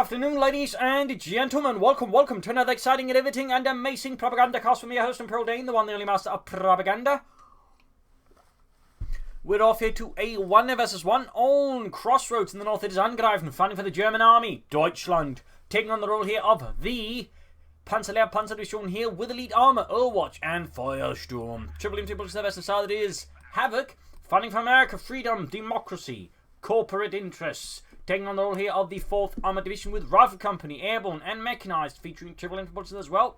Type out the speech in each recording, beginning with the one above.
afternoon, ladies and gentlemen. Welcome to another exciting and riveting and amazing Propagandacast from your host and Pearl Dane, the one, the only master of propaganda. We're off here to a 1 vs 1 on Crossroads in the north. It is Angreifen, fighting for the German army, Deutschland, taking on the role here of the Panther Division here with elite armor, Overwatch, and Firestorm. Triple versus side is Havoc, fighting for America, freedom, democracy, corporate interests. Taking on the role here of the 4th Armored Division with Rifle Company, Airborne, and Mechanized, featuring triple impulses as well.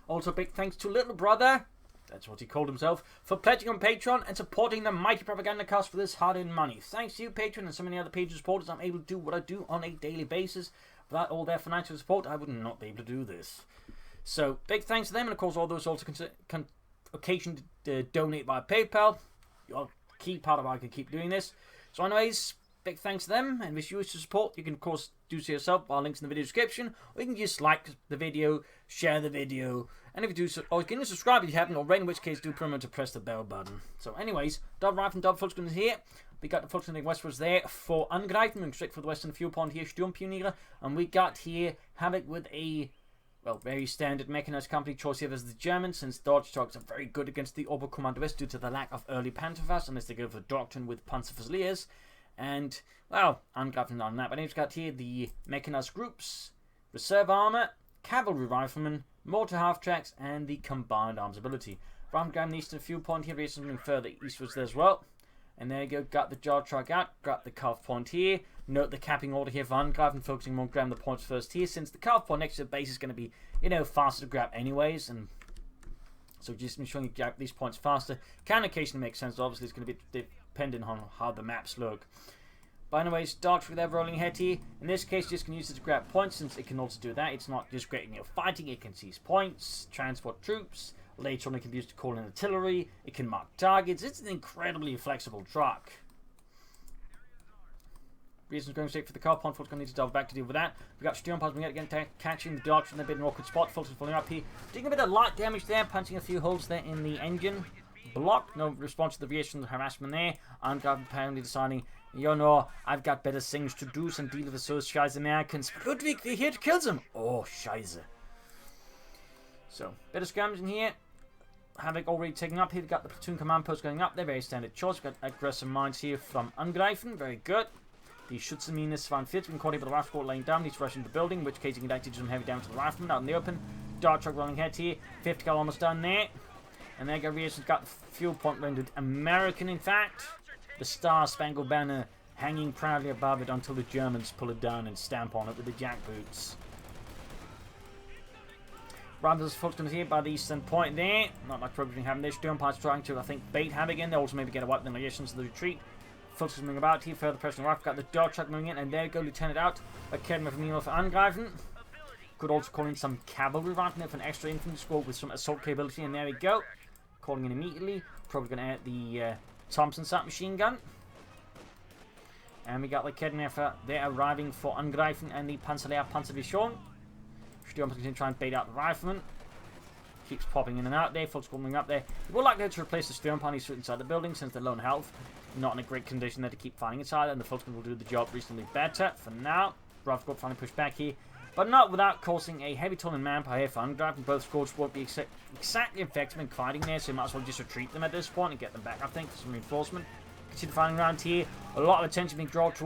Also, big thanks to Little Brother, that's what he called himself, for pledging on Patreon and supporting the mighty Propagandacast for this hard-earned money. Thanks to you, Patreon, and so many other Patreon supporters, I'm able to do what I do on a daily basis. Without all their financial support, I would not be able to do this. So, big thanks to them, and of course, all those also occasion to donate via PayPal. You're a key part of why I can keep doing this. So, anyways, big thanks to them, and if you wish to support, you can of course do so yourself. Our links in the video description, or you can just like the video, share the video, and if you do so, or you can subscribe if you haven't already, in which case do remember to press the bell button. So anyways, double Rifle and double full screen is here. We got the full screen westwards there for Angreifen, moving straight for the western viewpoint here, Sturmpioniere, and we got here Havoc with a, well, very standard mechanized company choice here as the Germans, since Deutschland are very good against the Oberkommando due to the lack of early Panther, unless they go for Doctrine with Panzerfusiliers. And, well, Angreifen on that. But we've got here the mechanized groups, reserve armor, cavalry riflemen, mortar half-tracks, and the combined arms ability. Rifle grabbing the eastern viewpoint here, something further eastwards there as well. And there you go, got the jar truck out, got the cuff point here. Note the capping order here for Angreifen, focusing on grabbing the points first here, since the cuff point next to the base is going to be, you know, faster to grab anyways. And so just ensuring you grab these points faster can occasionally make sense. Obviously, it's going to be depending on how the maps look. But anyways, Dart with their rolling ahead here. In this case, just can use it to grab points, since it can also do that. It's not just great in your fighting, it can seize points, transport troops. Later on, it can be used to call in artillery. It can mark targets. It's an incredibly flexible truck. Reasons going straight for the car point. Fulton's going to need to double back to deal with that. We got Sturmpanzer again catching the Dart in a bit of an awkward spot. Fulton's falling up here. Doing a bit of light damage there, punching a few holes there in the engine block. No response to the reaction harassment there. Angreifen apparently deciding, you know, I've got better things to do than deal with those scheiß Americans. Ludwig, we're here to kill them. Oh, scheiße. So, bit of skirmishes in here. Havoc already taken up here. We've got the platoon command post going up there. Very standard choice. We've got aggressive minds here from Angreifen. Very good. The Schützenmines van Fitz been caught here by the rifle laying down. He's rushing the building, in which case he can actually do some heavy damage to the rifleman out in the open. Dart truck rolling ahead here. 50 cal almost done there. And there Gabriel's got the fuel point rendered American, in fact. The Star-Spangled Banner hanging proudly above it until the Germans pull it down and stamp on it with the jackboots. Rambles Fulton here by the eastern point there. Not much progress happening there. Sturmpanzer trying to, I think, bait Havoc in. They also maybe get a wipe in the relations to the retreat. Fulton's moving about here. Further pressure on the right. Got the dog truck moving in. And there you go, Lieutenant out. A Kedma from Nemo for Angreifen. Could also call in some cavalry rifle for an extra infantry squad with some assault capability. And there we go. Calling in immediately. Probably going to add the Thompson submachine gun. And we got the Kedneffer. They're arriving for Angreifen and the Panzerdivision. Sturm's going to try and bait out the rifleman. Keeps popping in and out there. Full squabbling up there. We would like to replace the Sturmpanzer inside the building, since they're low in health. Not in a great condition there to keep fighting inside, and the Fulton will do the job reasonably better for now. Rifle squad finally pushed back here, but not without causing a heavy toll in manpower here for Angreifen. Both squads won't be exactly effective in fighting there, so you might as well just retreat them at this point and get them back, I think, for some reinforcement. Continue fighting around here. A lot of attention being dragged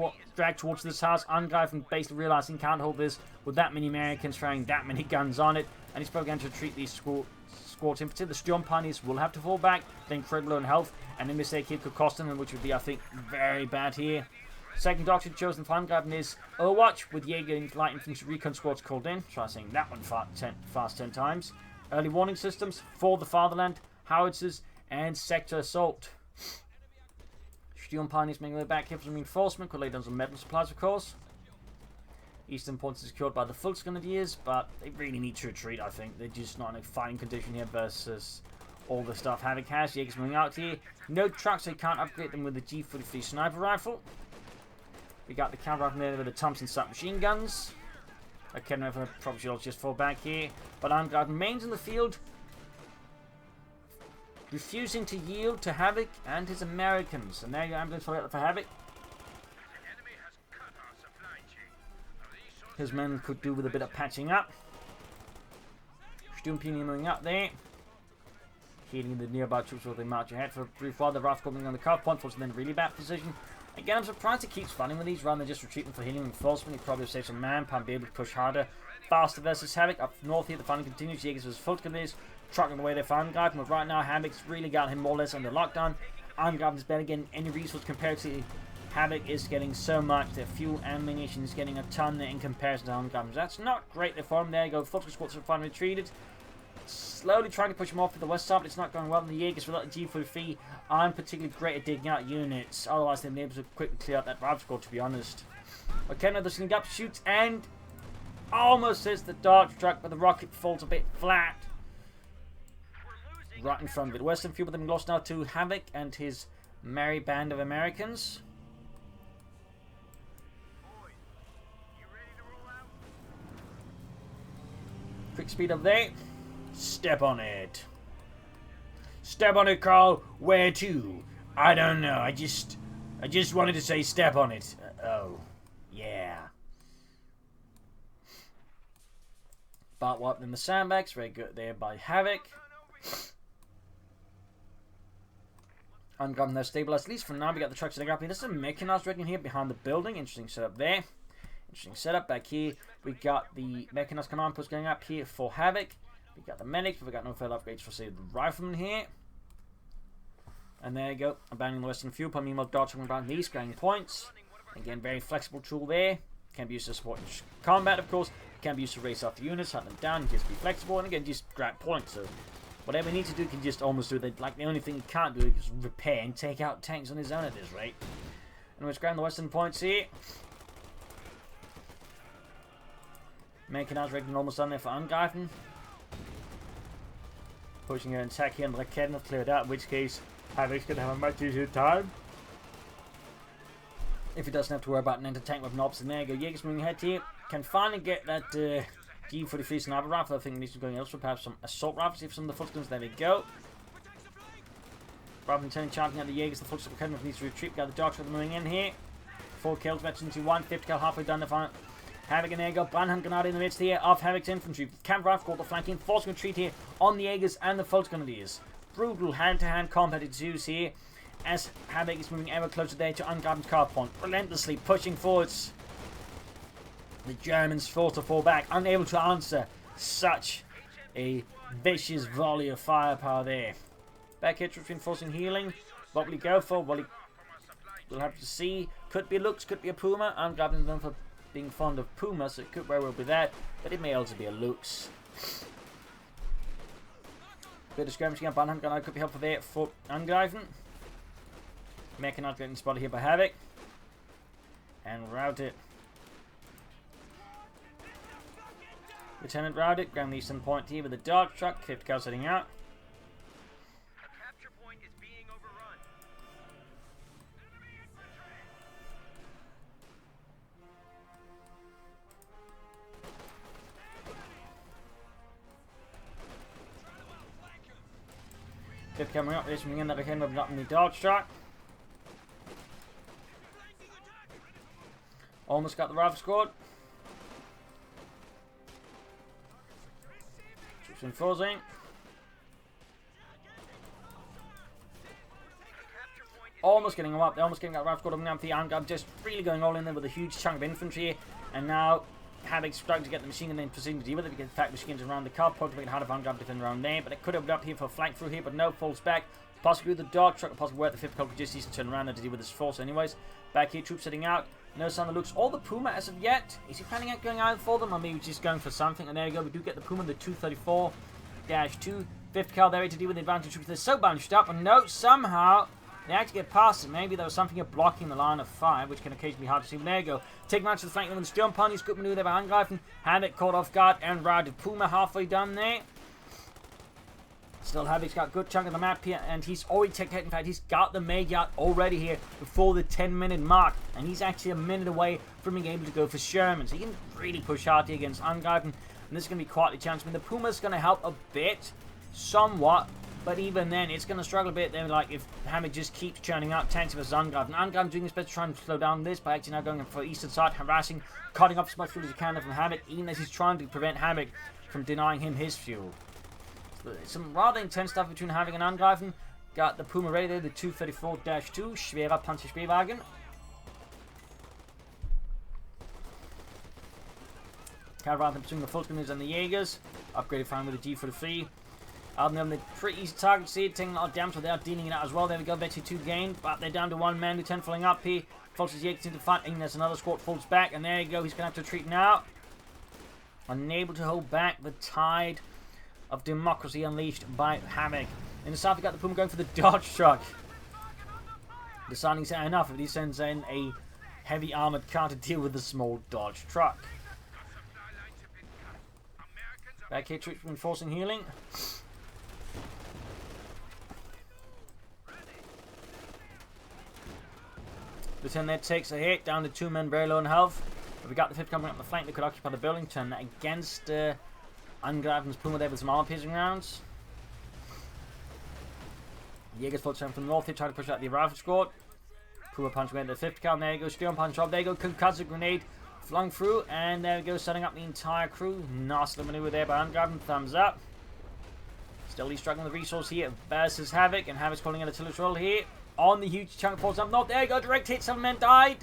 towards this house. Angreifen basically realizing can't hold this with that many Americans firing that many guns on it, and he's probably going to retreat these squads. In particular, the Sturmpanzers will have to fall back. They're incredibly low in health, and a mistake here could cost them, which would be, I think, very bad here. Second doctrine chosen for Angreifen is Overwatch, with Jaeger and light infantry recon squads called in. Try saying that one fast 10 times. Early warning systems for the fatherland, howitzers, and sector assault. Sturmpanzers making their way back here for some reinforcement. Could lay down some metal supplies, of course. Eastern points are secured by the Volksgrenadiers, but they really need to retreat, I think. They're just not in a fighting condition here versus all the stuff Havoc has. Jaeger's moving out here. No trucks, so you can't upgrade them with the G43 sniper rifle. We got the counter rifle there with the Thompson submachine guns. Okay, never probably should just fall back here. But Angreifen remains in the field, refusing to yield to Havoc and his Americans. And there you ambulance for Havoc. his men could do with a bit of patching up. Stumpini moving up there. Healing the nearby troops while they march ahead for 3-4. The Wrath coming on the cuff point, was in a really bad position. Again, I'm surprised he keeps fighting with these rather than just retreating for healing reinforcement. He probably saved some manpower, be able to push harder. Faster versus Havoc. Up north here, the fighting continues. Jaegers versus Fultgrenadiers trucking away their Angreifen. But right now, Havoc's really got him more or less under lockdown. Angreifen is barely getting any resource compared to Havoc is getting so much. Their fuel and ammunition is getting a ton there in comparison to Angreifen. That's not great there for him. There you go. Fultgren squads are finally retreated. Slowly trying to push him off to the west side, but it's not going well. And the Jaegers without the G43 aren't particularly great at digging out units. Otherwise, they've been able to quickly clear out that Rav squad, to be honest. Okay, now they're sneaking up, shoots, and almost hits the dart truck, but the rocket falls a bit flat. Right in front of it. The Western few of them lost now to Havoc and his merry band of Americans. Quick speed up there. Step on it. Step on it, Carl. Where to? I don't know. I just wanted to say step on it. Oh. Yeah. But what in the sandbags? Very good there by Havoc. Ungotten there stabilized. At least for now, we got the trucks sitting up here. This is a mechanized rigging here behind the building. Interesting setup there. Interesting setup back here. We got the mechanized command post going up here for Havoc. We got the medics, but we got no further upgrades for, say, the riflemen here. And there you go. Abandoning the Western fuel pump. Meanwhile, dodging around these scoring points. Again, very flexible tool there. Can be used to support combat, of course. Can be used to race off the units, hunt them down, just be flexible, and again, just grab points. So, whatever you need to do, you can just almost do it. Like, the only thing you can't do is repair and take out tanks on his own at this rate. And we're grabbing the Western points here. Mechanized rigging almost done there for Angreifen. Pushing an attack here, and the Raketten have cleared out, in which case Havoc's going to have a much easier time. If he doesn't have to worry about an anti-tank weapon ops. And there you go, Jaegers moving ahead here. Can finally get that G43 sniper rifle. I think it needs to be going elsewhere. Perhaps some assault rifles here for some of the Fultgrens. There we go. Rather than turning charging at the Jaegers, the Fultgrens needs to retreat. Got the Dark Shadow moving in here. 4 kills, matched into 1. 50 kill halfway done the final. Havok and there you go. Brandhand Grenade in the midst here of Havoc's infantry. Camp Rifle called the flanking. Forcing retreat here on the Jaegers and the Fultgrenadiers. Brutal hand-to-hand combat ensues here as Havoc is moving ever closer there to Angreifen's car point. Relentlessly pushing forwards. The Germans forced to fall back, unable to answer such a vicious volley of firepower there. Back here, troops reinforcing healing. What will he go for? Well, we'll have to see. Could be a Lux, could be a Puma. Angreifen's known for being fond of Puma, so it could very well be that, but it may also be a Lux. Bit of skirmishing up, Brandhand Grenade could be helpful there for Angreifen. Mechanized getting spotted here by Havoc. And routed. Lieutenant routed, ground the eastern point here with the Dark Truck, 50 cal setting out. Coming up, this again that I came up in the Dodge truck. Almost got the rifle squad. Troops enforcing. Almost getting them up. They're almost getting that rifle squad up the Angreifen, just really going all in there with a huge chunk of infantry here. And now Havoc's starting to get the machine gun in position to deal with it because the fact machine guns around the car, probably hard to Angreifen defend around there, but it could have been up here for a flank through here, but no, falls back. Possibly with the Dog Truck, or possibly where the 5th Cobra just needs to turn around and to deal with this force anyways. Back here, troops sitting out. No sign of Lux or the Puma as of yet. Is he planning on going out for them, or maybe just going for something? And there you go, we do get the Puma, the 234-2. 5th cal there to deal with the advantage troops. They're so bunched up, and no, somehow they actually get past it. Maybe there was something here blocking the line of fire, which can occasionally be hard to see. But there you go. Take match to the flank with the Storm Ponies. Good maneuver there by Angreifen. Havoc caught off guard and routed. Puma halfway done there. Still, Havoc's got a good chunk of the map here, and he's already taken. In fact, he's got the Meg out already here before the 10-minute mark, and he's actually a minute away from being able to go for Sherman. So he can really push hard here against Angreifen, and this is going to be quite a chance. I mean, the Puma's going to help a bit, somewhat, But even then, it's going to struggle a bit. Then, like, if Havoc just keeps churning out tanks versus Angreifen. Angreifen doing his best to try and slow down this by actually now going for eastern side, harassing, cutting off as much fuel as he can from Havoc, even as he's trying to prevent Havoc from denying him his fuel. So, some rather intense stuff between Havoc and Angreifen. Got the Puma ready there, the 234-2, schwerer Panzer-Spähwagen. Caravan between the Fultoners and the Jaegers. Upgraded fine with the G43. They're pretty easy targets here, taking a lot of damage, so they are dealing it out as well. There we go, Betty 2 gained, but they're down to 1 man. Lieutenant falling up here. Forces Jaegers into fight, and there's another squad falls back, and there you go, he's going to have to retreat now. Unable to hold back the tide of democracy unleashed by Havoc. In the south, we got the Puma going for the Dodge truck. Deciding to enough if he sends in a heavy armored car to deal with the small Dodge truck. Back here, troops reinforcing healing. Lieutenant there takes a hit, down to 2 men, very low in health. But we got the 5th coming up the flank that could occupy the building. Turn that against Angreifen's Puma there with some armor piercing rounds. Jaegers fought from the north here, trying to push out the rifle squad. Puma punch away at the 5th cal, there you go, Steel punch up, there you go, concussive grenade flung through, and there we go, setting up the entire crew. Nice little maneuver there by Angreifen, thumbs up. Still he's struggling with the resource here versus Havoc, and Havoc's calling an artillery roll here. On the huge chunk falls up, not there you go, direct hit, 7 men died.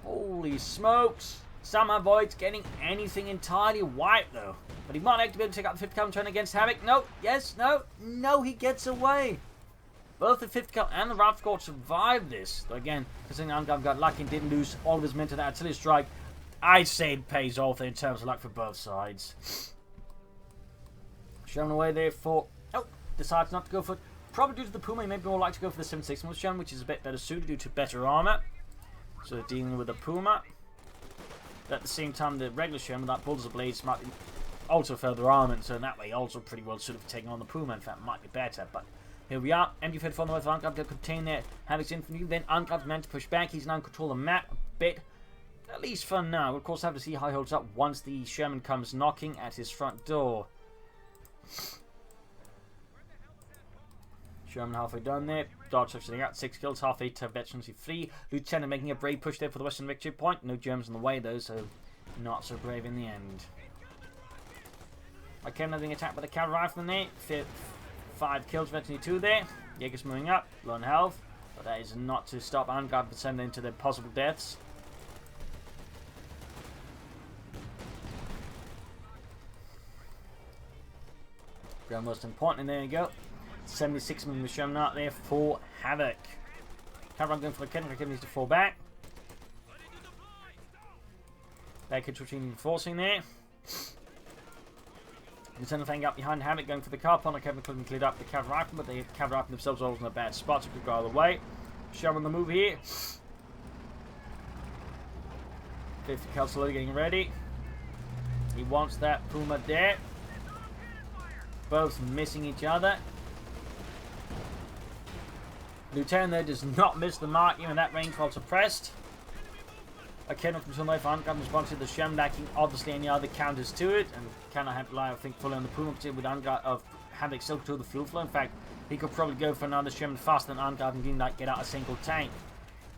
Holy smokes. Somehow avoids getting anything entirely wiped though. But he might actually be able to take out the 5th cal and turn against Havoc. No, yes, no, no, he gets away. Both the 5th cal and the rifle squad survived this. Though again, considering Angreifen got lucky and didn't lose all of his men to that artillery strike, I'd say it pays off in terms of luck for both sides. Shown away there for... Oh, decides not to go for it. Probably due to the Puma, he may be more likely to go for the 7.6 Sherman, which is a bit better suited due to better armor. So dealing with the Puma. But at the same time, the regular Sherman, that pulls the blades, might be also further armament, so in that way also pretty well suited for taking on the Puma. In fact, might be better, but here we are. MG-34 on the way for Angreifen to contain their Havoc's infantry. Then Angreifen's meant to push back. He's now in control of the map a bit, at least for now. We'll of course have to see how he holds up once the Sherman comes knocking at his front door. Sherman halfway done there. Dodge sitting out, 6 kills, halfway to veterancy 3. Lieutenant making a brave push there for the Western victory point. No Germans in the way though, so not so brave in the end. I came being attacked by the cavalry rifleman there. 5 kills, veterancy 2 there. Jaegers moving up, low in health. But that is not to stop Angreifen from sending into their possible deaths. Ground most important, and there you go. 76 men was shown out there for Havoc. Cavalry going for the Kendrick, needs to fall back. Back into reinforcing there. Lieutenant Fang up behind Havoc, going for the car. Panther Kevin couldn't clear up the cavalry rifle, but the cavalry rifle themselves are always in a bad spot, so could go either way. Show on the move here. 50 cal slowly getting ready. He wants that Puma there. Both missing each other. Lieutenant there does not miss the mark, even at range while suppressed. A Kendrick from some way for Angreifen responds to the Shem lacking obviously any other counters to it, and cannot have to rely, I think, fully on the Puma with Havoc still to the fuel flow. In fact, he could probably go for another Shem faster than Angreifen didn't like get out a single tank.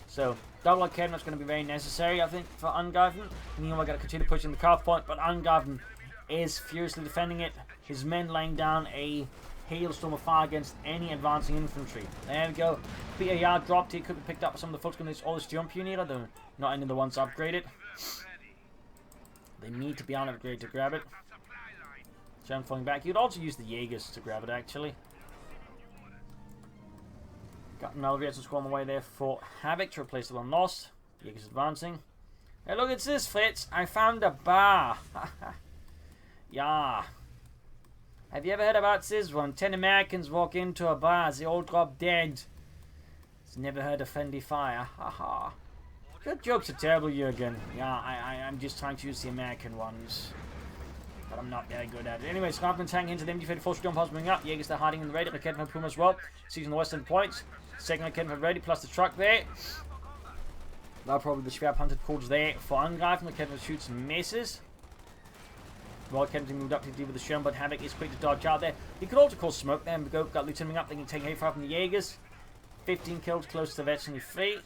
So double like Kendrick's going to be very necessary, I think, for Angreifen. Meanwhile, got to continue pushing the carve point, but Angreifen is furiously defending it. His men laying down a hailstorm of fire against any advancing infantry. There we go. BAR dropped. He could be picked up by some of the folks. All this jump you need, though. Not any of the ones upgraded. They need to be on upgrade to grab it. Shem falling back. You'd also use the Jaegers to grab it, actually. Got another vehicle squad on the way there for Havoc to replace the one lost. Jaegers advancing. Hey, look, it's this, Fritz. I found a bar. Yeah. Have you ever heard about this one? 10 Americans walk into a bar, they all drop dead. It's never heard of friendly fire. Haha. Your jokes are terrible, Jürgen. Yeah, I'm just trying to use the American ones. But I'm not very good at it. Anyway, Scarpman tank into the MG-34 jump house moving up. Jaegers they're hiding in the radar. Raket from Puma as well. Seizing the western points. Second raket from ready, plus the truck there. Now probably the schwer punted quarters there for Angreifen. Raket shoots and misses. Well, Kennedy moved up to deal with the Sherman, but Havoc is quick to dodge out there. He could also cause smoke. There we go. Got Lieutenant up. They can take A5 from the Jaegers. 15 kills, close to veteran free.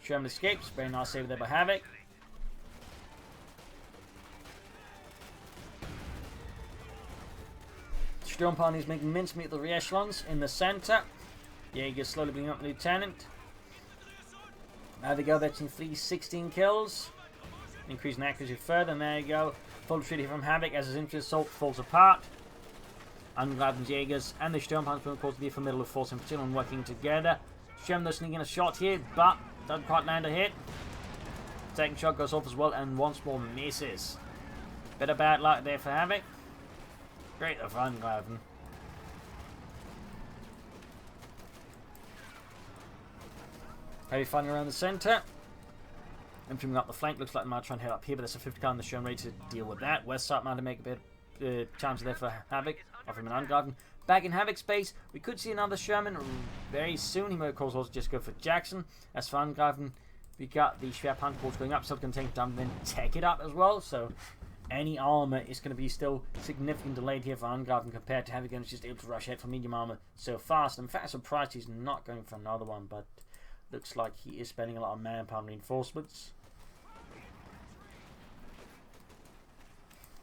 Sherman escapes. Very nice save there by Havoc. Storm Party's making mincemeat of the re-echelons in the center. Jaeger slowly bringing up the Lieutenant. There we go, veteran free, 16 kills. Increasing accuracy further, and there you go. Full retreat here from Havoc as his infantry assault falls apart. Angreifen Jaegers and the Sturmpanzer of course, the formidable force in particular working together. Sherman though sneaking a shot here, but doesn't quite land a hit. Second shot goes off as well, and once more misses. Bit of bad luck there for Havoc. Great for Angreifen. Heavy fighting around the centre. Entering up the flank. Looks like they might try and head up here, but there's a 50 car on the Sherman ready to deal with that. West side might make a bit chance there for Havoc. Offering an Angreifen. Back in Havoc's base, we could see another Sherman very soon. He might of course also just go for Jackson. As for Angreifen, we got the Schwerpanzerforce going up, so it's going to take time to then take it up as well. So any armor is going to be still significantly delayed here for Angreifen compared to Havoc, and just able to rush ahead from medium armor so fast. In fact, I'm surprised he's not going for another one, but looks like he is spending a lot of manpower reinforcements.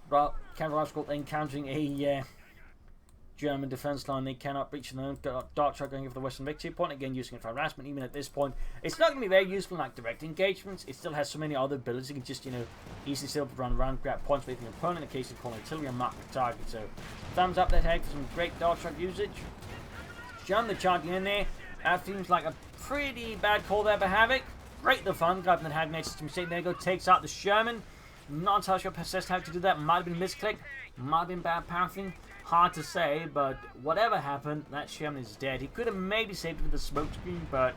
Well, Counter-Rifle encountering a German defense line. They cannot breach their own. Dark Shot going for the Western Victory Point. Again, using it for harassment. Even at this point, it's not going to be very useful in like direct engagements. It still has so many other abilities. You can just, easily still run around, grab points with the opponent in case of calling artillery and mark the target. So, thumbs up that head for some great Dark Shot usage. German the charging in there. That seems like a pretty bad call there by Havoc. Great the fun. Grabbing that Havoc makes a mistake. There you go. Takes out the Sherman. Not entirely sure possessed how to do that. Might have been misclick. Might have been bad pathing. Hard to say, but whatever happened, that Sherman is dead. He could have maybe saved it with the smoke screen, but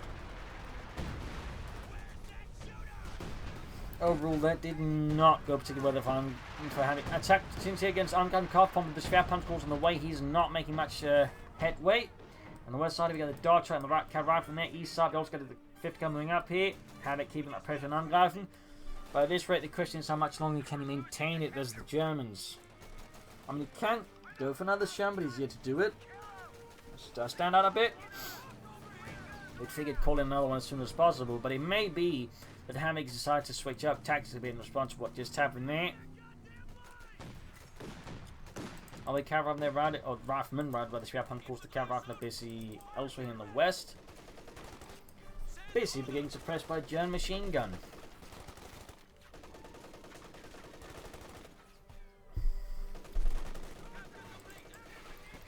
overall that did not go particularly well for Havoc. Attack continues here against Angreifen Kaufmann with the Schwerpanzerforce on the way. He's not making much headway. On the west side, we got the Dodge and the right cavalry from there. East side, we also got the 50 coming up here. Havoc keeping that pressure on Angreifen. But at this rate, the question is how much longer can he maintain it versus the Germans. I mean, he can go for another Sherman, but he's yet to do it. Does stand out a bit. They figured call in another one as soon as possible, but it may be that Havoc decided to switch up tactics a bit in response to what just happened there. Are they cavalry there riding, or riflemen riding by the Schwerpanzer, of course the cavalry are busy elsewhere in the west. Basically being suppressed by a German machine gun.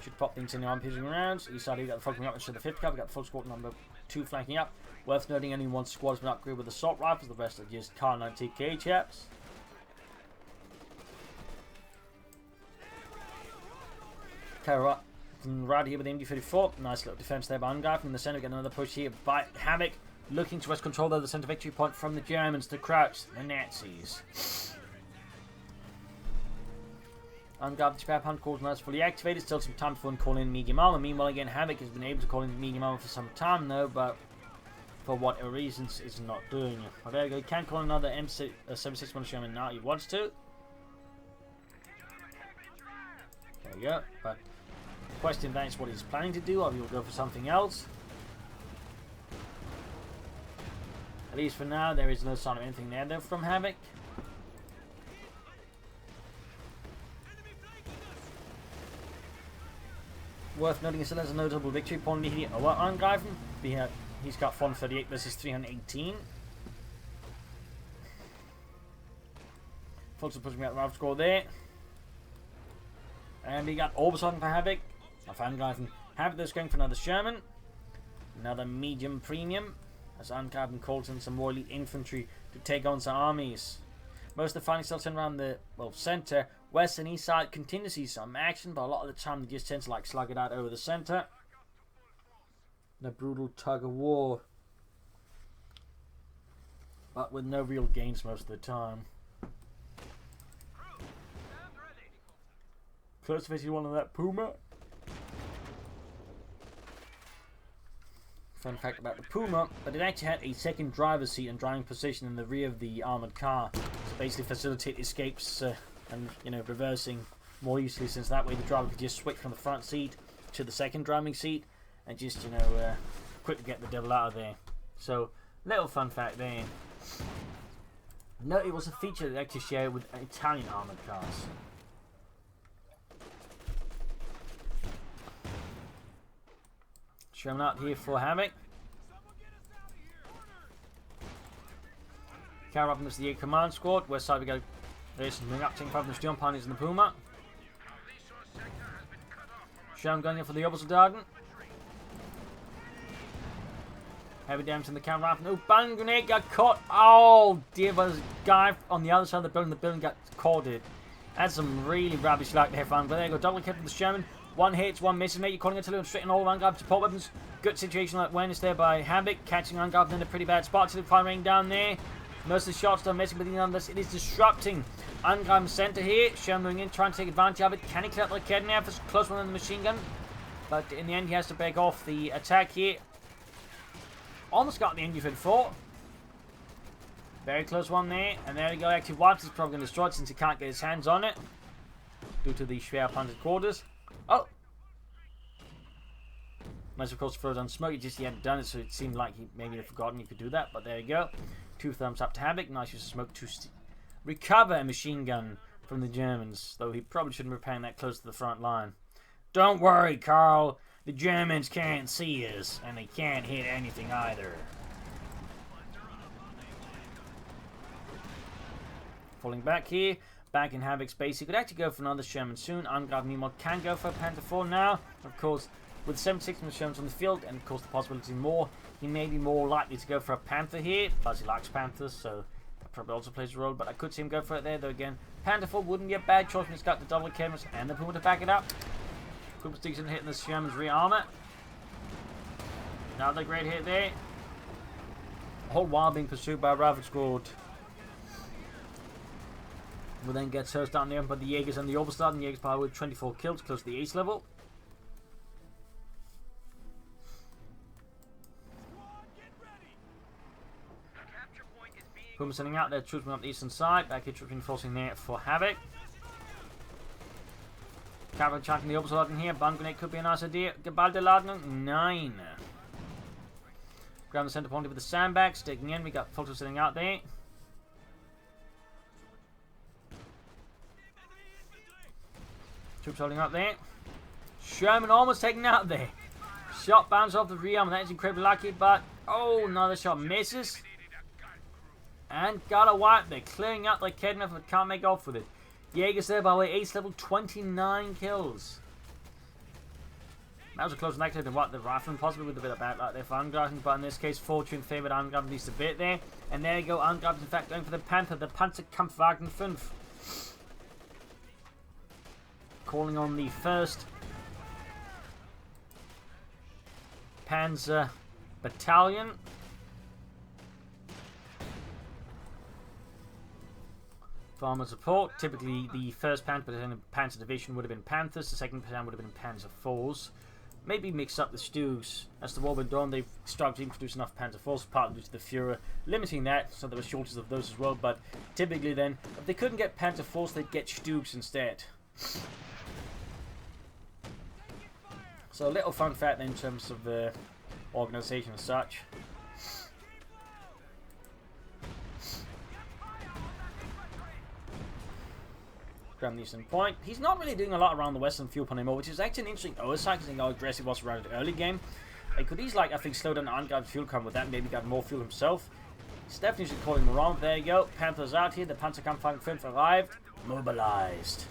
Should pop things in the arm piercing rounds. East side, you got the flanking up into the 50 car. We got the full squad number 2 flanking up. Worth noting, only one squad has been upgraded with assault rifles. The rest are just Car 90K chaps. Right here with the MD-34. Nice little defense there by Angreifen. In the center, we get another push here by Havoc. Looking to wrest control of the center victory point from the Germans to crouch the Nazis. Angreifen spare pump calls now fully activated. Still some time before calling in medium armor. Meanwhile, again, Havoc has been able to call in medium armor for some time now, but for whatever reasons, is not doing it. Well, there you go. He can call another M76 Sherman now if he wants to. There you go. But the question then is what he's planning to do, or he'll go for something else. At least for now, there is no sign of anything there though from Havoc. Worth noting, he still has a notable victory point here over Angreifen. He's got 438 versus 318. Folks are pushing out the route score there. And we got Oberson for Havoc. Of Angreifen. Havoc is going for another Sherman. Another medium premium. As Angreifen calls in some more elite infantry to take on some armies. Most of the fighting still turn around the center. West and east side continue to see some action, but a lot of the time they just tend to like slug it out over the center. The brutal tug of war. But with no real gains most of the time. Close to 51 of that Puma. Fun fact about the Puma, but it actually had a second driver's seat and driving position in the rear of the armored car to basically facilitate escapes and, you know, reversing more easily, since that way the driver could just switch from the front seat to the second driving seat and just, you know, quickly get the devil out of there. So, little fun fact there. No, it was a feature that actually shared with Italian armored cars. Showing out here for Havoc. Carry up into the A command squad. West side we go. There's some up, taking 5 from the Steel Pioneers and the Puma. Showing going in for the opposite Darden. Heavy damage in the camera rifle. No, bang grenade got caught. Oh dear, but there's a guy on the other side of the building got caught. That's some really rubbish luck there, fun. But there you go, double kill from the Sherman. One hits, one misses, mate. You're calling it to straight and all Angreifen support weapons. Good situational awareness there by Havoc, catching Angreifen in a pretty bad spot. To the firing down there. Most of the shots don't messing with the others. It is disrupting Angreifen center here. Sherman moving in, trying to take advantage of it. Can he clear out the kid now? For close one on the machine gun. But in the end, he has to break off the attack here. Almost got the engine for. Very close one there. And there we go. Actually, wipes is probably going to destroy it since he can't get his hands on it due to the schwer Panther quarters. Oh! Nice, of course, throw down smoke. He just he hadn't done it, so it seemed like he maybe had forgotten he could do that. But there you go. 2 thumbs up to Havoc. Nice use of smoke to recover a machine gun from the Germans. Though he probably shouldn't be paying that close to the front line. Don't worry, Carl. The Germans can't see us, and they can't hit anything either. Falling back here. Back in Havoc's base. He could actually go for another Sherman soon. Angreifen meanwhile can go for a Panther 4 now. Of course, with 76 Shermans on the field, and of course the possibility more, he may be more likely to go for a Panther here. Plus he likes Panthers, so that probably also plays a role. But I could see him go for it there, though again. Panther 4 wouldn't be a bad choice when he's got the double cameras and the Puma to back it up. Puma's decent hitting the Sherman's rear armor. Another great hit there. Whole while being pursued by a Rifle Squad. Will then get searched down there by the Jaegers and the Oberstadt, and Jaegers power with 24 kills, close to the ace level. Puma sending out their troops up the eastern side. Back here, troops reinforcing there for Havoc. Cavalry checking the Oberstadt in here. Bomb grenade could be a nice idea. Geballte Ladung, 9. Grab the center point with the sandbags. Sticking in, we got Fulton sitting out there. Troops holding up there. Sherman almost taken out there. Shot bounces off the rear arm. That is incredibly lucky, but oh, another shot misses. And got a wipe there. Clearing out like Kedneff, but can't make off with it. Jaegers there, by the way, ace level, 29 kills. That was a close one than what the Rifleman, possibly with a bit of bad luck there for Angreifen, but in this case, fortune favoured Angreifen at least a bit there. And there you go, Angreifen in fact going for the Panther, the Panzerkampfwagen 5. Calling on the 1st Panzer Battalion. For armor support, typically the 1st Panzer Division would have been Panthers, the 2nd Battalion would have been Panzer 4s. Maybe mix up the stews. As the war went on, they've struggled to introduce enough Panzer 4s, partly due to the Fuhrer limiting that, so there were shortages of those as well. But typically then, if they couldn't get Panzer 4s, they'd get Stugs instead. So a little fun fact in terms of the organisation as such. Graham Eastern Point. He's not really doing a lot around the western fuel pond anymore, which is actually an interesting oversight considering how aggressive he was around the early game. He could easily, I think, slow down the unguarded fuel come with that, maybe got more fuel himself. He's definitely should call him around. There you go. Panther's out here. The Panzerkampfwagen 5 arrived. Mobilized.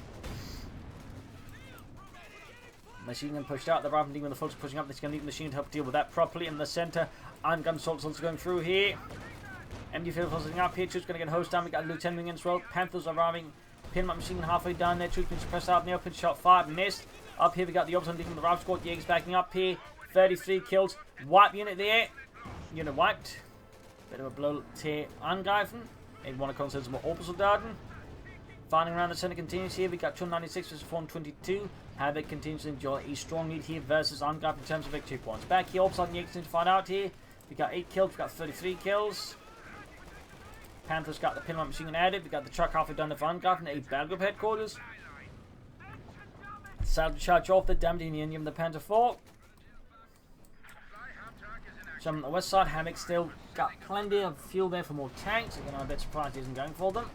Machine gun pushed out. The Rifleman when the folks pushing up. They're going to need the machine to help deal with that properly. In the center, Gun Assault's also going through here. MD field holding up here. Troops going to get hosed down. We got a Lieutenant in as well. Panthers arriving. Pin up machine gun halfway down there. Troops being suppressed out in the open. Shot 5. Missed. Up here we got the opposite dealing with the Rifle Squad. Jaegers backing up here. 33 kills. Wipe unit there. Unit wiped. Bit of a blow to Angreifen. Maybe want to consider some more Orbital Darden. Fighting around the center continues here. We got 296 versus 422. Havoc continues to enjoy a strong lead here versus Angreifen in terms of victory points. Back here, Orbital Jaegers to find out here. We got 8 kills. We got 33 kills. Panther's got the pinlight machine gun added. We got the truck halfway down the Angreifen, a battle group headquarters. Decided to charge off the damaging the engine of the Panther 4. So on the west side, Havoc still got plenty of fuel there for more tanks. Again, I'm a bit surprised he isn't going for them.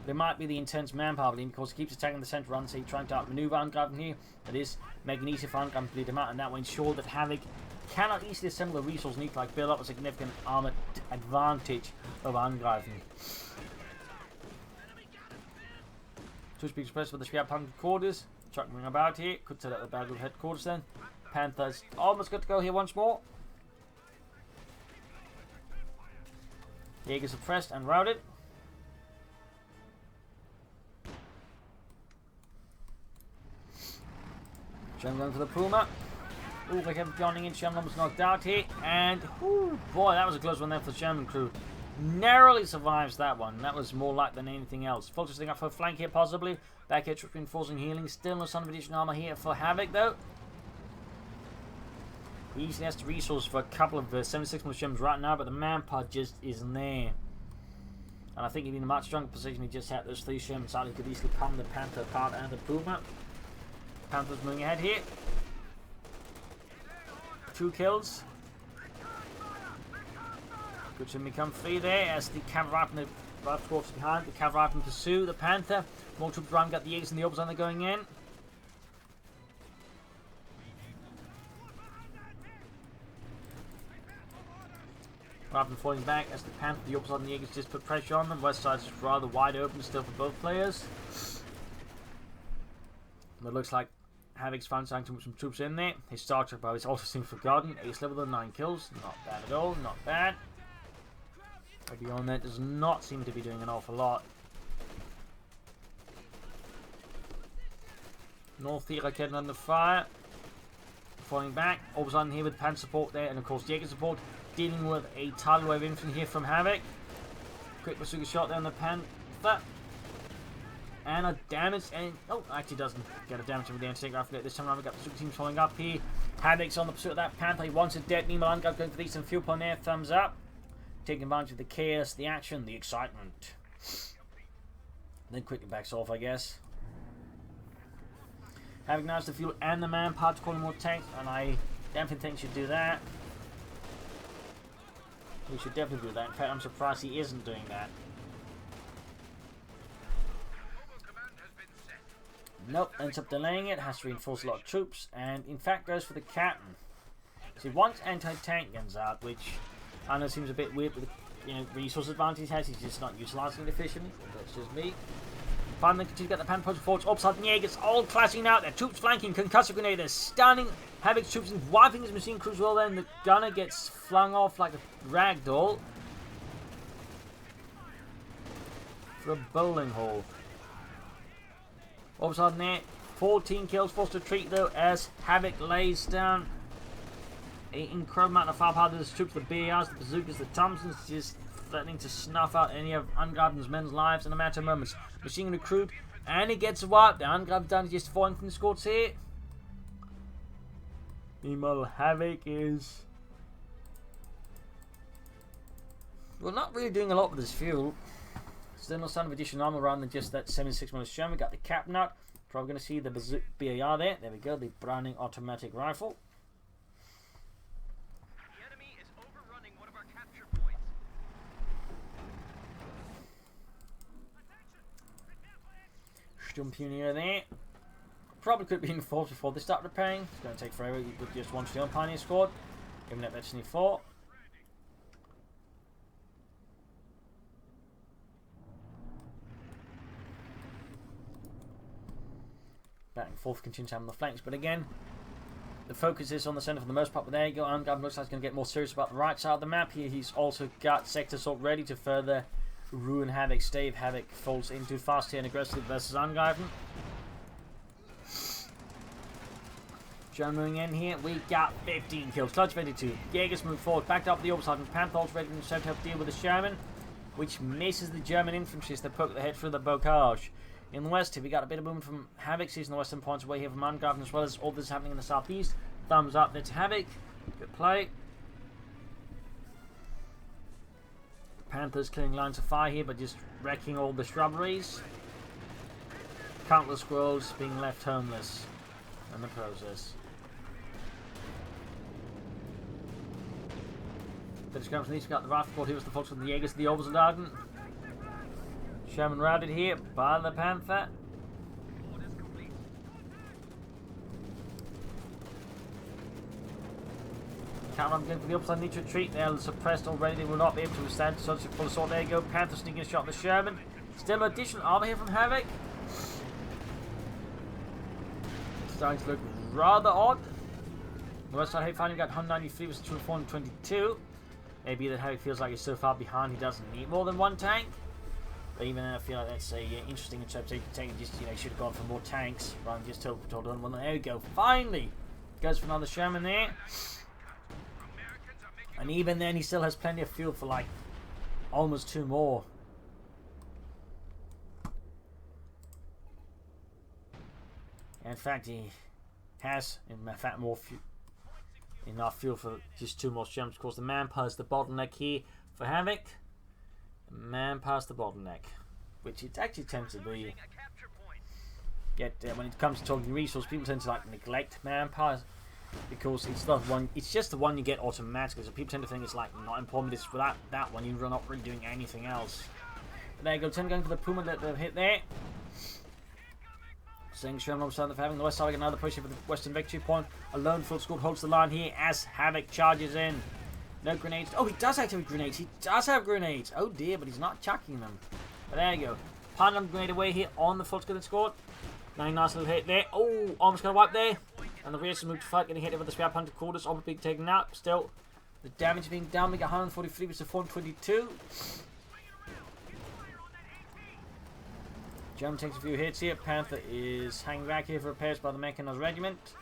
But it might be the intense manpower team because he keeps attacking the centre run, so he's trying to outmaneuver Angreifen here. That is making it easy for Angreifen to lead him out, and that will ensure that Havoc cannot easily assemble the resource needed to like build up a significant armoured advantage over Angreifen. Two speed express for the Scout Panther quarters. Chuckling about here. Could set up the battle headquarters then. Panther's almost got to go here once more. Jaeger suppressed and routed. Sherman going for the Puma. Ooh, they kept joining in. Sherman almost knocked out here. And, ooh, boy, that was a close one there for the Sherman crew. Narrowly survives that one. That was more luck than anything else. Focusing up for a flank here, possibly. Back here, reinforcing healing. Still no sign of additional armor here for Havoc, though. He easily has the resources for a couple of 76 more Shermans right now, but the manpower just isn't there. And I think he'd be in a much stronger position. He just had those 3 Shermans out. He could easily palm the Panther apart and the Puma. Panther's moving ahead here. 2 kills. Good to become free there as the cavalry and the right squads behind. The cavalry and pursue the Panther. More troops around, got the Jaegers and the Orbs on there going in. Rather than falling back as the Panther, the Orbs and the Jaegers just put pressure on them. West side is rather wide open still for both players. But it looks like Havoc's found some troops in there. His Star Trek bow is also seems forgotten. Ace level of 9 kills. Not bad at all. Not bad. But beyond that, does not seem to be doing an awful lot. North here, getting under fire. Falling back. All of a sudden here with Panther support there. And of course, Jaeger support. Dealing with a tidal wave infantry here from Havoc. Quick bazooka shot there on the Panther. And a damage, and oh, actually doesn't get a damage with the anti-aircraft. This time around, we got the super teams following up here. Havoc's on the pursuit of that Panther. He wants it dead. Meanwhile, Angreifen going for these some fuel pond there. Thumbs up. Taking advantage of the chaos, the action, the excitement. Then quickly backs off, I guess. Havoc now has the fuel and the manpower to call in more tanks, and I definitely think should do that. We should definitely do that. In fact, I'm surprised he isn't doing that. Nope, ends up delaying it, has to reinforce a lot of troops, and in fact goes for the captain. See, once anti-tank guns out, which I know seems a bit weird with the resource advantage he has, he's just not utilising it efficiently. That's just me. Finally, continue to get the Panther project forwards, upside the Jaegers, all clashing out, their troops flanking, concussive grenade, they're stunning Havoc's troops and wiping his machine crews well, then the gunner gets flung off like a ragdoll for a bowling hole. All of a sudden there, 14 kills, forced to retreat though as Havoc lays down an incredible amount of firepower to his troops, the BARs, the bazookas, the Thompsons, just threatening to snuff out any of Angreifen's men's lives in a matter of moments. Machine gun recruit, and he gets wiped. The Angreifen down to just 4 infantry squads here. Meanwhile, Havoc is, well, not really doing a lot with his fuel. Still no sign of additional armor rather than just that 76mm Sherman. We got the captain out. Probably going to see the BAR there. There we go, the Browning automatic rifle. The enemy is overrunning one of our capture points. Stumpunier there. Probably could be enforced before they start repairing. It's going to take forever with just one Steel Pioneer squad. Given that that's only 4. Back and forth, continues to have on the flanks, but again, the focus is on the centre for the most part. But there you go, Angreifen looks like he's going to get more serious about the right side of the map here. He's also got sector assault ready to further ruin Havoc's stay if Havoc falls in too fast here and aggressively versus Angreifen. John moving in here, we got 15 kills, clutch 22. Jaegers move forward, backed up the other side, and Panther's ready to help deal with the Sherman, which misses the German infantry as they poke their head through the bocage. In the west here, we got a bit of movement from Havoc, seizing the western points away here from Angreifen, as well as all this happening in the southeast. Thumbs up, that's Havoc. Good play. Panther's clearing lines of fire here, but just wrecking all the shrubberies. Countless squirrels being left homeless in the process. British comes from east, got the rifle. Here was the folks from the Jaegers, the Overwatch. Sherman routed here by the Panther. Counter going for the upside, need to retreat. They're suppressed already, they will not be able to withstand such a full assault. There you go, Panther sneaking a shot at the Sherman. Still additional armor here from Havoc. Starting to look rather odd. The west side, finally got 193 versus 422. Maybe that Havoc feels like he's so far behind he doesn't need more than one tank. But even then, I feel like that's a interesting interpretation. Just, should have gone for more tanks rather than just told on. Well, there we go. Finally, goes for another Sherman there. And even then, he still has plenty of fuel for like almost 2 more. In fact, he has, enough fuel for just 2 more Shermans. Of course, the Manpower is the bottleneck here for Havoc. Manpower is the bottleneck, which it actually tends to be. Yet when it comes to talking resource, people tend to neglect Manpower because it's not one. It's just the one you get automatically. So people tend to think it's not important. But it's without that one, you're not really doing anything else. But there you go. 10 going for the Puma that they've hit there. Seeing Sherman on the side of having the west side, another push for the western victory point. A lone full squad holds the line here as Havoc charges in. No grenades. Oh, he does actually have grenades. He does have grenades. Oh dear, but he's not chucking them. But there you go. Panther grenade away here on the full squad. Nice little hit there. Oh, almost got a wipe there. And the Rears move to fight, getting hit with the Spare Panther quarters. Almost being taken out. Still, the damage being down. We got 143 versus 422. German takes a few hits here. Panther is hanging back here for repairs by the mechanized regiment.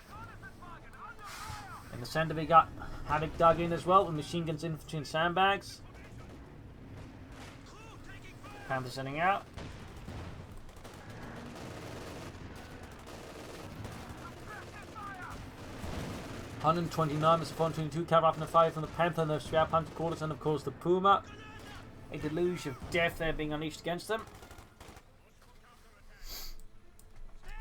In the center we got Havoc dug in as well with machine guns, infantry and sandbags. Panther sending out. $129 versus 422. Cover up in the fire from the Panther and the Spare Panther quarters, and of course the Puma. A deluge of death there being unleashed against them.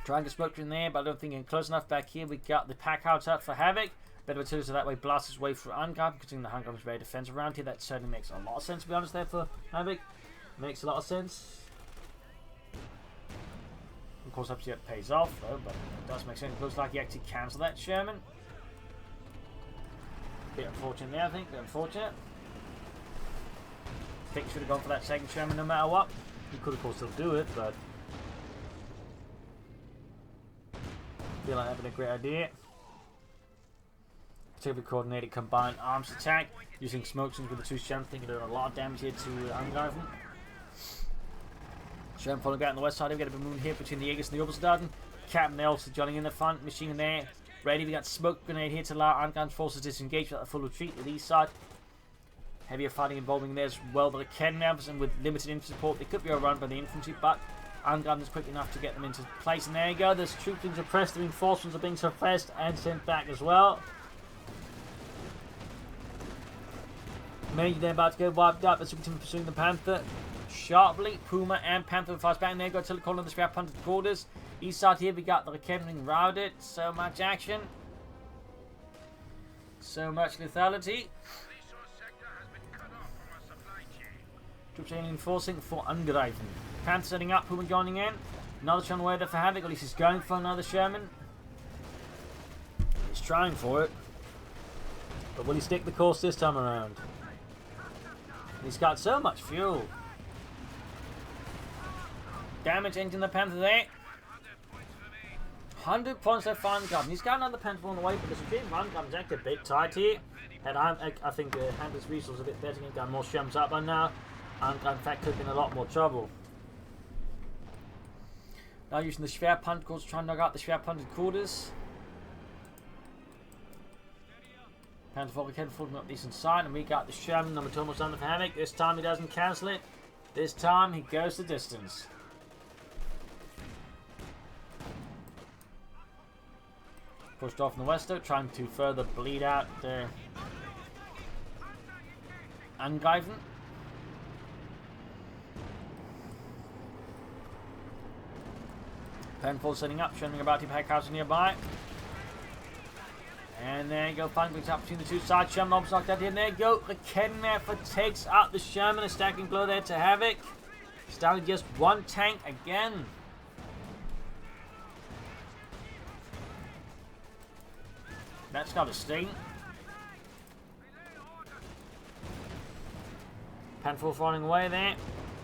Trying to smoke in there, but I don't think it's close enough. Back here we got the pack house out for Havoc. Better materials so that way blast his way through Angreifen, considering the Angreifen is very defensive around here. That certainly makes a lot of sense, to be honest, there for Havoc. Makes a lot of sense. Of course, obviously that pays off, though, but it does make sense. It looks like he actually cancelled that Sherman. Bit unfortunate there, I think. Bit unfortunate. Think should have gone for that second Sherman no matter what. He could, of course, still do it, but I feel like that would have been a great idea. Particularly coordinated combined arms attack using smoke screens with the 2 Shermans. Thinking doing a lot of damage here to Angreifen. Sherman following out on the west side. We get a moon here between the Jaegers and the Overwatch. Captain there also joining in the front. Machine in there. Ready. We got smoke grenade here to allow Angreifen's forces disengage without a full retreat to the east side. Heavier fighting involving there as well. But again, members and with limited infantry support, they could be overrun by the infantry, but Angreifen is quick enough to get them into place. And there you go. There's troops being suppressed. The reinforcements are being suppressed and sent back as well. Maybe they're about to get wiped up as we continue pursuing the Panther sharply. Puma and Panther fights back. And there you go. Telecall on the Spare Panther quarters. East side here we got the recovering routed. So much action. So much lethality. Troops reinforcing for Angreifen. Panther setting up. Puma joining in. Another Sherman away there for Havoc. At least he's going for another Sherman. He's trying for it. But will he stick the course this time around? He's got so much fuel. Damage into the Panther there. 100 points left for Angreifen. He's got another Panther on the way, but the Supreme Angreifen's actually a bit tight here. And I think Panther's resource a bit better. He's got more Shermans up by now. Angreifen, in fact, could be in a lot more trouble. Now using the Spare Panther quarters to try and knock out the Spare Panther quarters. Panther Volker Ken folding up decent side, and we got the Sherman number 2 almost done for Havoc. This time he doesn't cancel it. This time he goes the distance. Pushed off in the west though, trying to further bleed out Angreifen. Penfold setting up, showing about to pack house nearby. And there you go, finding things up between the two sides. Sherman almost knocked out here. And there you go. The Ken Neffer takes out the Sherman. A stacking blow there to Havoc. It's down to just one tank again. That's got a sting. Panther falling away there.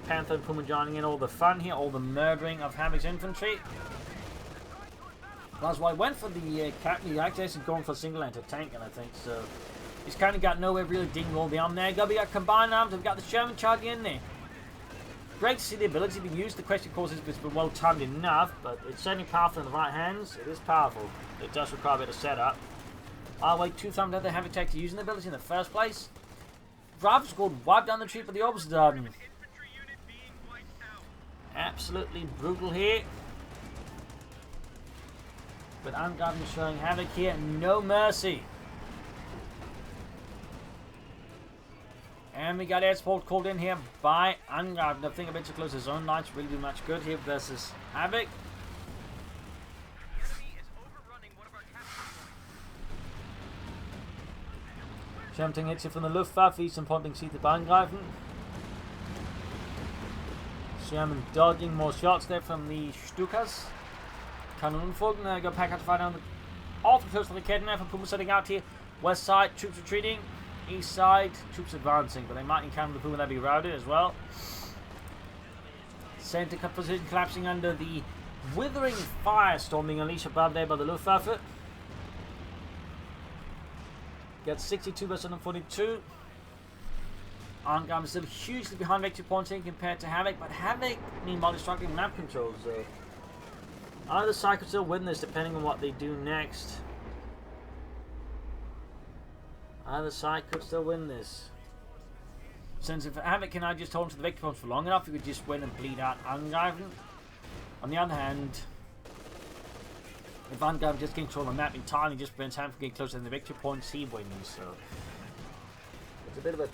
Panther and Puma joining in all the fun here, all the murdering of Havoc's infantry. That's why I went for the captain. He actually isn't going for a single-enter tank, and I think so. He's kind of got nowhere really digging all the arm there. We got combined arms. We've got the Sherman charging in there. Great to see the ability being used. The question, of course, is if it's been well timed enough, but it's certainly powerful in the right hands. It is powerful. It does require a bit of setup. I'll wait 2 thumbs out the Havoc tech to using the ability in the first place. Bravo squad wiped down the tree for the opposite garden. Absolutely brutal here. But Angreifen showing Havoc here, no mercy. And we got air support called in here by Angreifen. I think a bit too close to his own lines really do much good here versus Havoc. Sherman hits it from the Luftwaffe, Eastern pointing seated by Angreifen. Sherman dodging more shots there from the Stukas. Kanonenfolgen, there go pack out to fight down the awful close to the Kedner for Puma setting out here. West side, troops retreating. East side, troops advancing, but they might encounter the Puma that be routed as well. Center position collapsing under the withering firestorm being unleashed above there by the Luftwaffe. Gets 62 versus 142. Angreifen is still hugely behind victory points compared to Havoc, but Havoc, meanwhile, is struggling map control, so either side could still win this depending on what they do next. Either side could still win this. Since if Havoc can now just hold on to the victory points for long enough, he could just win and bleed out Angreifen. On the other hand, if Angreifen just gains control of the map entirely, just prevents Havoc from getting closer to the victory points, he wins. So it's a bit of a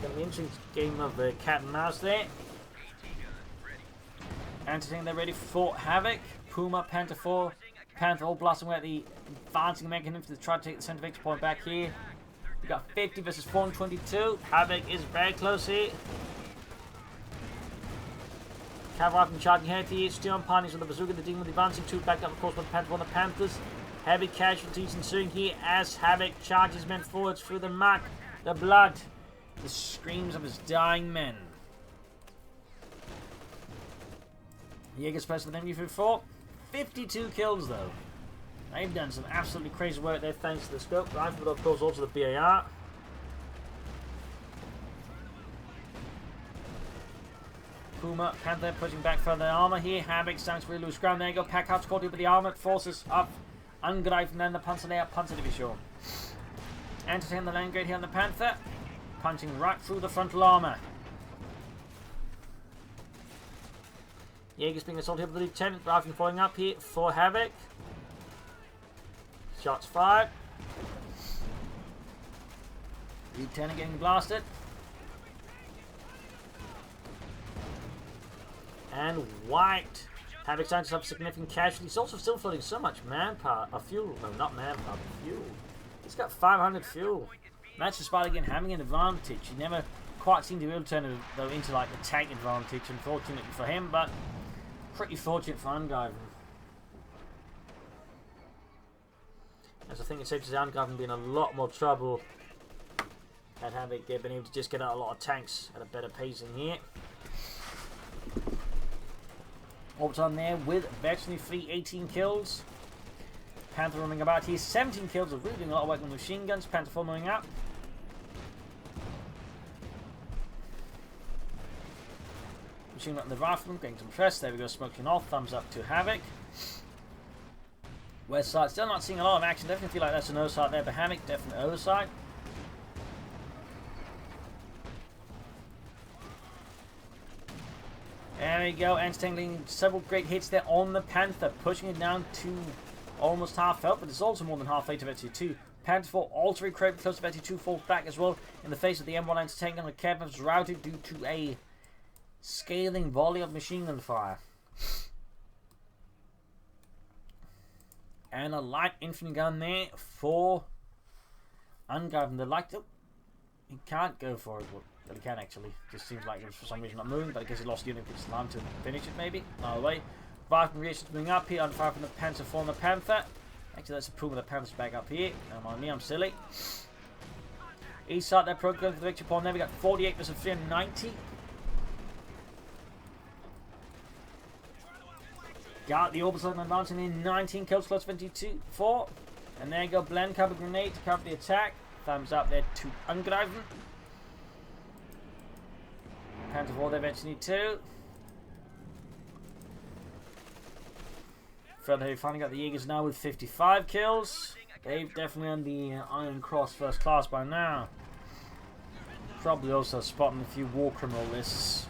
going to be an interesting game of cat and mouse there. Entertaining, they're ready for Havoc. Puma, Panther 4, Panther all blasting away at the advancing mechanism to try to take the center victory point back here. We got 50 versus 422. Havoc is very close here. Cavalry charging ahead here. Still on ponies with the bazooka. The demon with the advancing two backed up, of course, by the Panther 1 the Panthers. Heavy casualties ensuing here as Havoc charges men forwards through the muck, the blood, the screams of his dying men. Jaeger special with MU-54. 52 kills though. They've done some absolutely crazy work there thanks to the scope rifle, but of course also the BAR. Puma, Panther pushing back further armor here. Havoc stands for loose ground. There you go. Pack out caught with the armored forces up. Angreifen and the Panzer Division. Entertain the land grade here on the Panther. Punching right through the frontal armor. Jaeger's being assaulted with the Lieutenant. Rifle falling up here for Havoc. Shots fired. Lieutenant getting blasted. And wiped. Havoc signs up significant casualties. He's also still floating so much manpower. Fuel. No, not manpower, but fuel. He's got 500 fuel. That's despite again having an advantage. He never quite seemed to be able to turn it though into like a tank advantage, unfortunately for him, but pretty fortunate for Angreifen. As I think it's safe to say Angreifen be in a lot more trouble had Havoc been able to just get out a lot of tanks at a better pace in here. Orbit on there with virtually free 18 kills. Panther running about here, 17 kills, of really doing a lot of work on machine guns. Panther following up. Machine gun the rifleman, getting some press. There we go, smoking off. Thumbs up to Havoc. West side, still not seeing a lot of action. Definitely feel like that's an oversight there, but Havoc, definitely oversight. There we go, entertaining several great hits there on the Panther, pushing it down to almost half health, but it's also more than half fate of FT2. Panther 4 also incredibly close to FT2, falls back as well in the face of the M1 entertaining on the Kevin was routed due to a scaling volley of machine gun fire. And a light infantry gun there for Angreifen. The light... Oh, he can't go for it. Well, he can actually. Just seems like he's for some reason not moving, but I guess he lost unit which allowed him to finish it maybe. Either way. Viking Reactions moving up here on fire from the Panther for the Panther. Actually, let's prove the Panther's back up here. On me, I'm silly. East side, they're going for the victory point. There we got 48 versus 390. Got the Orbison advancing in 19 kills, close 22, 4. And there you go, blend cover grenade to cover the attack. Thumbs up there to Angreifen. Panther 4 there eventually too. Further, we finally got the Jaegers now with 55 kills. They've definitely on the Iron Cross first class by now. Probably also spotting a few war criminal lists.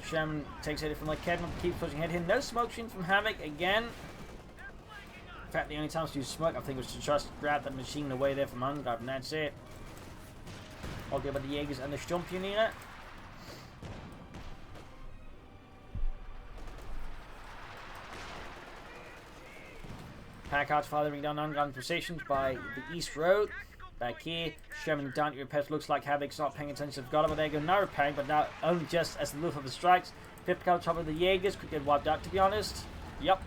Sherman takes it from like Kevin, keeps pushing ahead here. No smoke screen from Havoc again. In fact, the only time to use smoke, I think, was to just grab that machine away there from Angreifen, and that's it. Okay, but the Jaegers and the Stump unit. Packard's firing down Angreifen positions by the East Road. Back here, Sherman down to repairs. Looks like Havoc's not paying attention. Got him, but there go no repairing, but now only just as the Luftwaffe strikes. Fifth car top of the Jaegers could get wiped out, to be honest. Yep,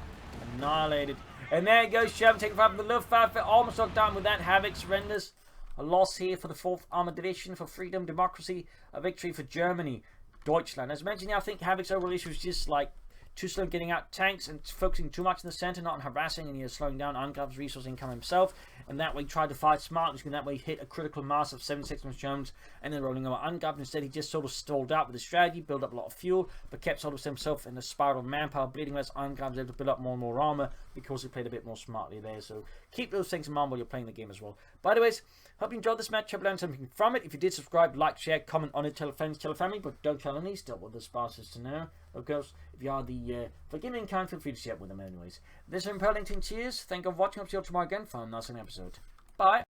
annihilated. And there goes Sherman taking fire from the Luftwaffe. Almost knocked down with that. Havoc surrenders. A loss here for the 4th Armored Division for freedom, democracy. A victory for Germany, Deutschland. As mentioned, I think Havoc's overall issue is just like too slow getting out tanks and focusing too much in the center, not on harassing, and he is slowing down Angreifen's resource income himself. And that way, tried to fight smart, and that way hit a critical mass of 76 Germans, and then rolling over Angreifen. Instead, he just sort of stalled out with his strategy, built up a lot of fuel, but kept sort of himself in a spiral of manpower, bleeding less. Angreifen was able to build up more and more armor because he played a bit more smartly there. So keep those things in mind while you're playing the game as well. By the way, hope you enjoyed this match. Hope you learned something from it. If you did, subscribe, like, share, comment on it, tell friends, tell family, but don't tell any. Still what the spouse is to know. Of course, if you are the forgiving kind, feel free to share it with them anyways. This is Impelling Team. Cheers. Thank you for watching. I'll see you all tomorrow again for another episode. Bye.